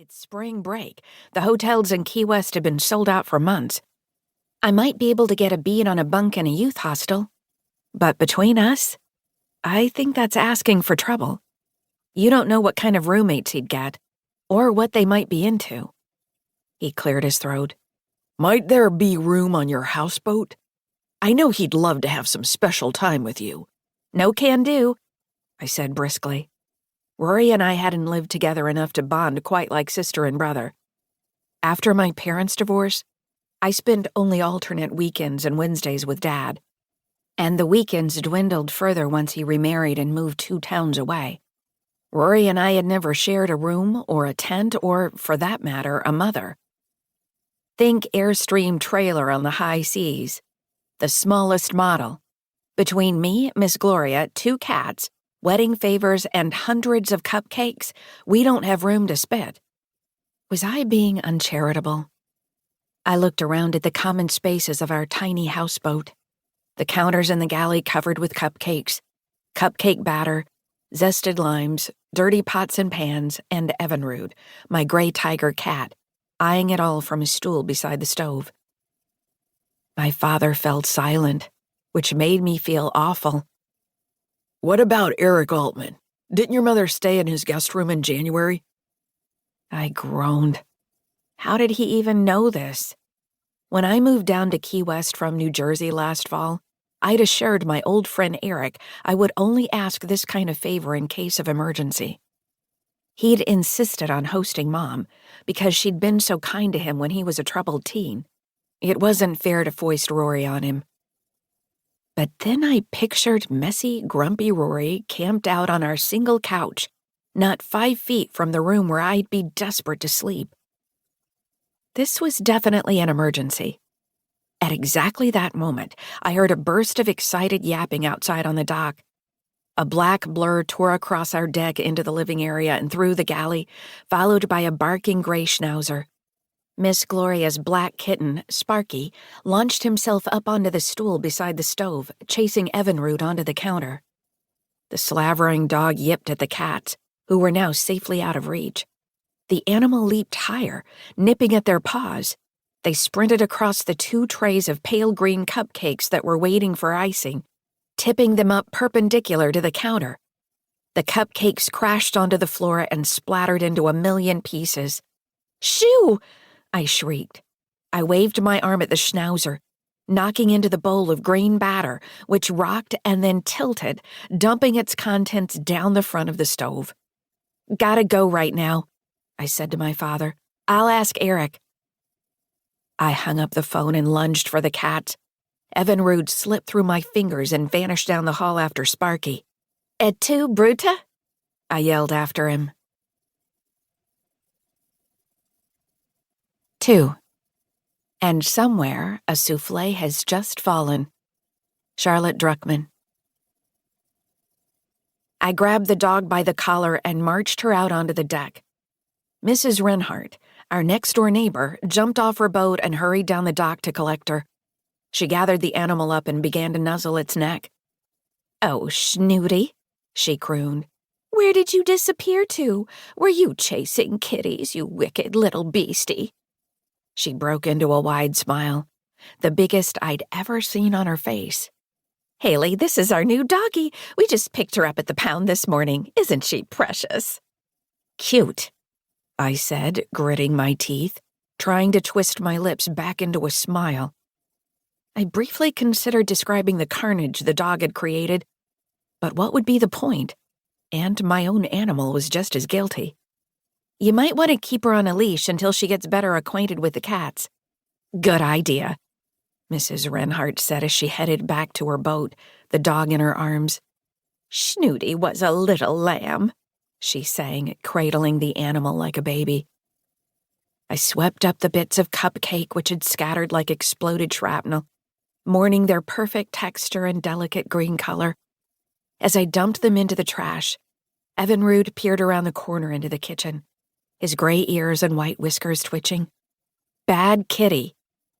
It's spring break. The hotels in Key West have been sold out for months. I might be able to get a bead on a bunk in a youth hostel. But between us, I think that's asking for trouble. You don't know what kind of roommates he'd get, or what they might be into. He cleared his throat. Might there be room on your houseboat? I know he'd love to have some special time with you. No can do, I said briskly. Rory and I hadn't lived together enough to bond quite like sister and brother. After my parents' divorce, I spent only alternate weekends and Wednesdays with Dad. And the weekends dwindled further once he remarried and moved 2 towns away. Rory and I had never shared a room or a tent or, for that matter, a mother. Think Airstream trailer on the high seas. The smallest model. Between me, Miss Gloria, 2 cats, wedding favors, and hundreds of cupcakes, we don't have room to spit. Was I being uncharitable? I looked around at the common spaces of our tiny houseboat. The counters in the galley covered with cupcakes, cupcake batter, zested limes, dirty pots and pans, and Evinrude, my gray tiger cat, eyeing it all from his stool beside the stove. My father fell silent, which made me feel awful. What about Eric Altman? Didn't your mother stay in his guest room in January? I groaned. How did he even know this? When I moved down to Key West from New Jersey last fall, I'd assured my old friend Eric I would only ask this kind of favor in case of emergency. He'd insisted on hosting Mom because she'd been so kind to him when he was a troubled teen. It wasn't fair to foist Rory on him. But then I pictured messy, grumpy Rory camped out on our single couch, not 5 feet from the room where I'd be desperate to sleep. This was definitely an emergency. At exactly that moment, I heard a burst of excited yapping outside on the dock. A black blur tore across our deck into the living area and through the galley, followed by a barking gray schnauzer. Miss Gloria's black kitten, Sparky, launched himself up onto the stool beside the stove, chasing Evinrude onto the counter. The slavering dog yipped at the cats, who were now safely out of reach. The animal leaped higher, nipping at their paws. They sprinted across the 2 trays of pale green cupcakes that were waiting for icing, tipping them up perpendicular to the counter. The cupcakes crashed onto the floor and splattered into a million pieces. "Shoo!" I shrieked. I waved my arm at the schnauzer, knocking into the bowl of green batter, which rocked and then tilted, dumping its contents down the front of the stove. "Gotta go right now," I said to my father. "I'll ask Eric." I hung up the phone and lunged for the cats. Evinrude slipped through my fingers and vanished down the hall after Sparky. "Et tu, Brute?" I yelled after him. 2. And somewhere a souffle has just fallen. Charlotte Druckmann. I grabbed the dog by the collar and marched her out onto the deck. Mrs. Renhart, our next-door neighbor, jumped off her boat and hurried down the dock to collect her. She gathered the animal up and began to nuzzle its neck. "Oh, Snooty," she crooned. "Where did you disappear to? Were you chasing kitties, you wicked little beastie?" She broke into a wide smile, the biggest I'd ever seen on her face. "Hayley, this is our new doggie. We just picked her up at the pound this morning. Isn't she precious?" "Cute," I said, gritting my teeth, trying to twist my lips back into a smile. I briefly considered describing the carnage the dog had created, but what would be the point? And my own animal was just as guilty. "You might want to keep her on a leash until she gets better acquainted with the cats." "Good idea," Mrs. Renhart said as she headed back to her boat, the dog in her arms. "Snooty was a little lamb," she sang, cradling the animal like a baby. I swept up the bits of cupcake which had scattered like exploded shrapnel, mourning their perfect texture and delicate green color. As I dumped them into the trash, Evinrude peered around the corner into the kitchen, his gray ears and white whiskers twitching. "Bad kitty,"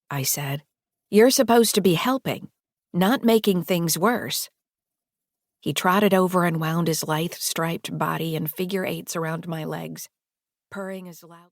I said. "You're supposed to be helping, not making things worse." He trotted over and wound his lithe, striped body in figure 8s around my legs, purring as loud.